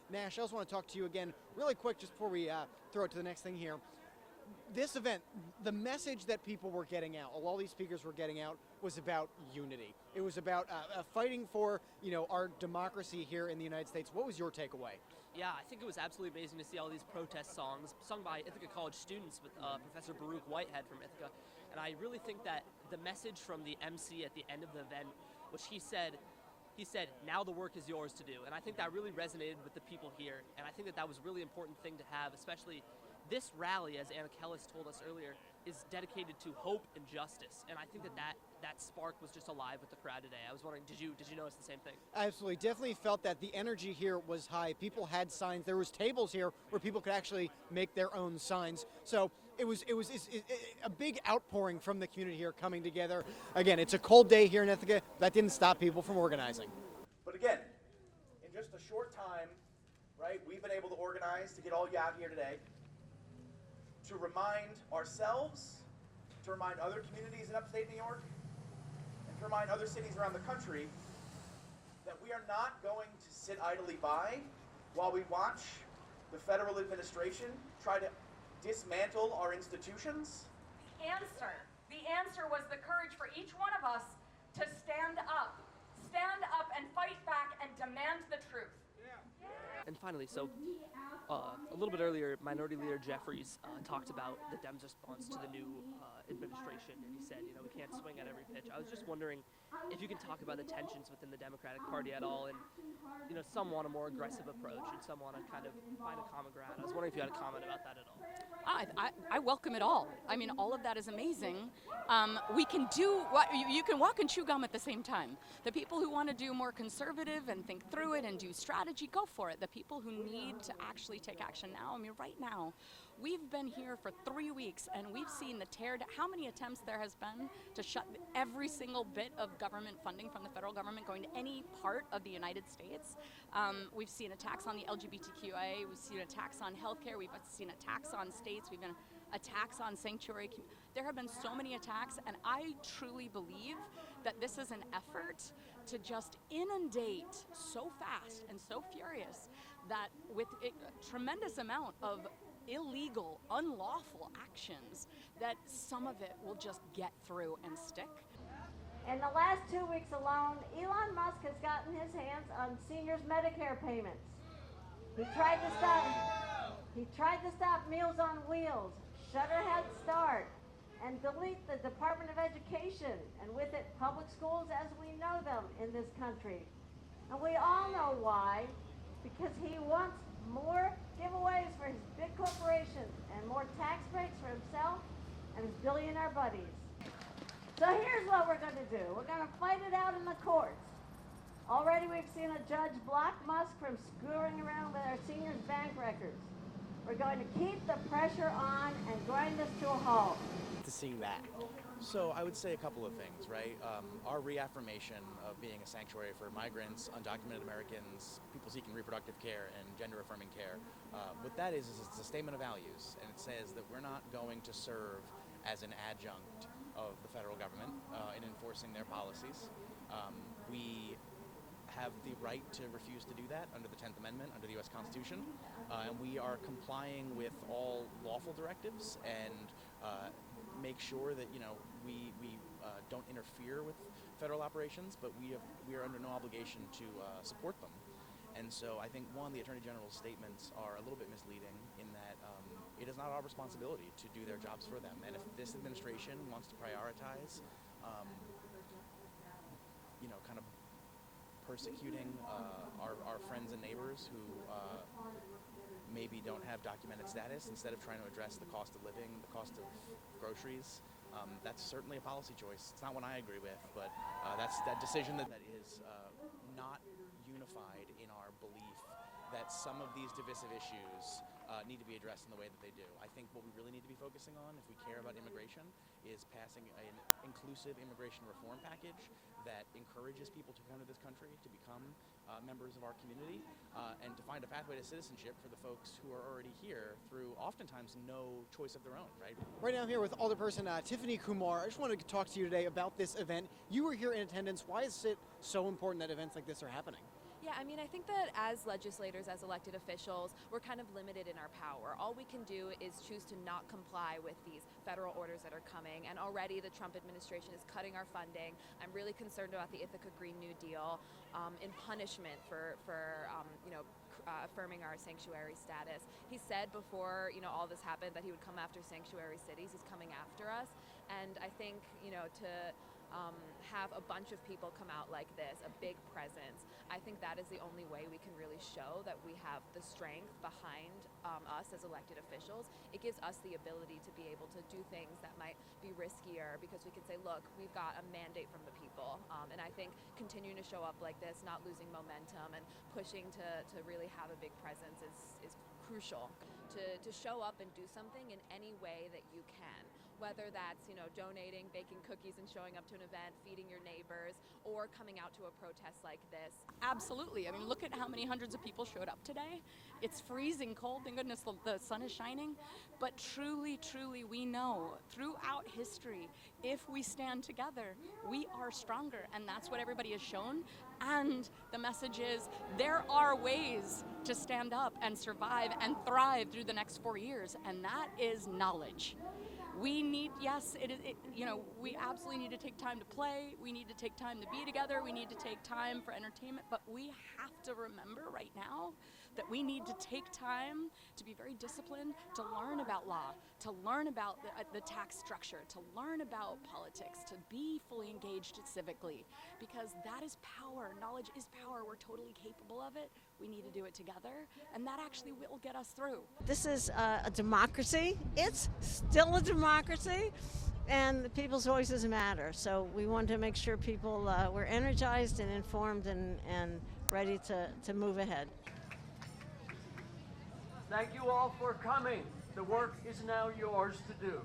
Nash, I also want to talk to you again really quick just before we throw it to the next thing here. This event, the message that people were getting out, all these speakers were getting out, was about unity. It was about fighting for, our democracy here in the United States. What was your takeaway? Yeah, I think it was absolutely amazing to see all these protest songs sung by Ithaca College students with Professor Baruch Whitehead from Ithaca. And I really think that the message from the MC at the end of the event, which he said, now the work is yours to do. And I think that really resonated with the people here. And I think that that was a really important thing to have, especially this rally, as Anna Kellis told us earlier, is dedicated to hope and justice. And I think that spark was just alive with the crowd today. I was wondering, did you notice the same thing? Absolutely. Definitely felt that the energy here was high. People had signs. There was tables here where people could actually make their own signs. So it's a big outpouring from the community here coming together. Again, it's a cold day here in Ithaca. That didn't stop people from organizing. But again, in just a short time, right, we've been able to organize to get all you out here today, to remind ourselves, to remind other communities in upstate New York, and to remind other cities around the country that we are not going to sit idly by while we watch the federal administration try to dismantle our institutions. The answer was the courage for each one of us to stand up and fight back and demand the truth. And finally, so a little bit earlier, Minority Leader Jeffries talked about the Dems' response to the new administration, and he said, we can't swing at every pitch. I was just wondering if you can talk about the tensions within the Democratic Party at all, and some want a more aggressive approach, and some want to kind of find a common ground. I was wondering if you had a comment about that at all. I welcome it all. I mean, all of that is amazing. We can do what you can walk and chew gum at the same time. The people who want to do more conservative and think through it and do strategy, go for it. The people who need to actually take action now, I mean, right now, we've been here for 3 weeks and we've seen the how many attempts there has been to shut every single bit of government funding from the federal government going to any part of the United States. We've seen attacks on the LGBTQIA, we've seen attacks on healthcare, we've seen attacks on states, we've been attacks on sanctuary. There have been so many attacks, and I truly believe that this is an effort to just inundate so fast and so furious that with a tremendous amount of illegal, unlawful actions, that some of it will just get through and stick. In the last 2 weeks alone, Elon Musk has gotten his hands on seniors' Medicare payments. He tried to stop Meals on Wheels, shutter Head Start, and delete the Department of Education, and with it, public schools as we know them in this country. And we all know why, because he wants more giveaways for his big corporations and more tax breaks for himself and his billionaire buddies. So here's what we're going to do. We're going to fight it out in the courts. Already we've seen a judge block Musk from screwing around with our seniors' bank records. We're going to keep the pressure on and grind this to a halt. To seeing that. So I would say a couple of things, right? Our reaffirmation of being a sanctuary for migrants, undocumented Americans, people seeking reproductive care and gender-affirming care, what that is it's a statement of values, and it says that we're not going to serve as an adjunct of the federal government in enforcing their policies. We have the right to refuse to do that under the 10th Amendment, under the U.S. Constitution, and we are complying with all lawful directives and make sure that we don't interfere with federal operations, but we are under no obligation to support them. And so I think the Attorney General's statements are a little bit misleading in that it is not our responsibility to do their jobs for them. And if this administration wants to prioritize, kind of persecuting our friends and neighbors who maybe don't have documented status, instead of trying to address the cost of living, the cost of groceries, that's certainly a policy choice. It's not one I agree with, but that's that decision that is not unified in our belief that some of these divisive issues need to be addressed in the way that they do. I think what we really need to be focusing on, if we care about immigration, is passing an inclusive immigration reform package that encourages people to come to this country, to become members of our community, and to find a pathway to citizenship for the folks who are already here through oftentimes no choice of their own, right? Right now I'm here with Alderperson Tiffany Kumar. I just wanted to talk to you today about this event. You were here in attendance. Why is it so important that events like this are happening? Yeah, I mean, I think that as legislators, as elected officials, we're kind of limited in our power. All we can do is choose to not comply with these federal orders that are coming, and already the Trump administration is cutting our funding. I'm really concerned about the Ithaca Green New Deal in punishment for affirming our sanctuary status. He said before, all this happened that he would come after sanctuary cities. He's coming after us, and I think, to have a bunch of people come out like this, a big presence, I think that is the only way we can really show that we have the strength behind us as elected officials. It gives us the ability to be able to do things that might be riskier, because we can say, look, we've got a mandate from the people. And I think continuing to show up like this, not losing momentum, and pushing to really have a big presence is crucial. To show up and do something in any way that you can. Whether that's, donating, baking cookies and showing up to an event, feeding your neighbors, or coming out to a protest like this. Absolutely. I mean, look at how many hundreds of people showed up today. It's freezing cold. Thank goodness the sun is shining. But truly, truly, we know throughout history, if we stand together, we are stronger. And that's what everybody has shown. And the message is there are ways to stand up and survive and thrive through the next 4 years. And that is knowledge. We need, we absolutely need to take time to play. We need to take time to be together. We need to take time for entertainment. But we have to remember right now that we need to take time to be very disciplined, to learn about law, to learn about the tax structure, to learn about politics, to be fully engaged civically, because that is power. Knowledge is power. We're totally capable of it. We need to do it together, and that actually will get us through. This is a democracy. It's still a democracy, and the people's voices matter. So we want to make sure people were energized and informed and ready to move ahead. Thank you all for coming. The work is now yours to do.